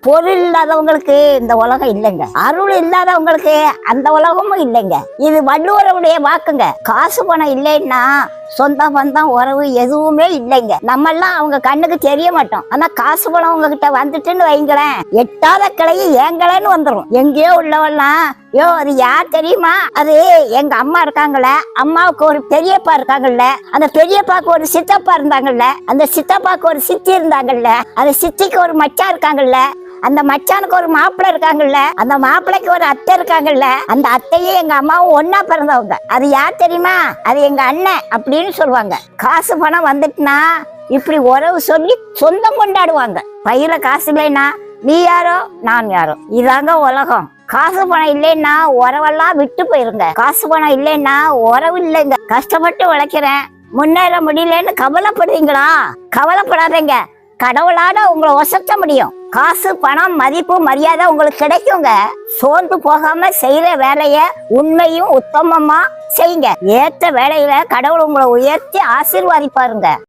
பொருள் இல்லாதவங்களுக்கு இந்த உலகம் இல்லைங்க. அருள் இல்லாதவங்களுக்கு அந்த உலகமும் இல்லைங்க. இது வள்ளுவருடைய வாக்குங்க. காசு பணம் இல்லைன்னா சொந்த பந்தம் உறவு எதுவுமே இல்லைங்க. நம்ம எல்லாம் அவங்க கண்ணுக்கு தெரிய மாட்டோம். ஆனா காசு பணம் உங்ககிட்ட வந்துட்டுன்னு வைங்களேன், எட்டாத கிளையை ஏங்கலன்னு வந்துடும். எங்கேயோ உள்ளவெல்லாம் யோ அது யார் தெரியுமா, அது எங்க அம்மா இருக்காங்கல்ல, அம்மாவுக்கு ஒரு பெரியப்பா இருக்காங்கல்ல, அந்த பெரியப்பாக்கு ஒரு சித்தப்பா இருந்தாங்கல்ல, அந்த சித்தப்பாக்கு ஒரு சித்தி இருந்தாங்கல்ல, அந்த சித்திக்கு ஒரு மச்சான் இருக்காங்கல்ல, அந்த மச்சானுக்கு ஒரு மாப்பிள்ளை இருக்காங்கல்ல, அந்த மாப்பிள்ளைக்கு ஒரு அத்தை இருக்காங்கல்ல, அந்த அத்தையே எங்க அம்மாவும் ஒன்னா பிறந்தவங்க. அது யார் தெரியுமா, அது எங்க அண்ணன் அப்படின்னு சொல்லுவாங்க. காசு பணம் வந்துட்டுனா இப்படி உறவு சொல்லி சொந்தம் கொண்டாடுவாங்க. பையில காசு இல்லைன்னா நீ யாரோ நான் யாரோ, இதாங்க உலகம். காசு பணம் இல்லைன்னா உறவெல்லாம் விட்டு போயிருங்க. காசு பணம் இல்லைன்னா உறவு இல்லைங்க. கஷ்டப்பட்டு உழைக்கிறேன் முன்னேற முடியலன்னு கவலைப்படுறீங்களா? கவலைப்படாதீங்க, கடவுளால உங்களை ஒசத்த முடியும். காசு பணம் மதிப்பு மரியாதை உங்களுக்கு கிடைக்குங்க. சோர்ந்து போகாம செய்யற வேலைய உண்மையும் உத்தமமா செய்யுங்க. ஏற்ற வேலையில கடவுள் உங்களை உயர்த்தி ஆசீர்வாதிப்பாருங்க.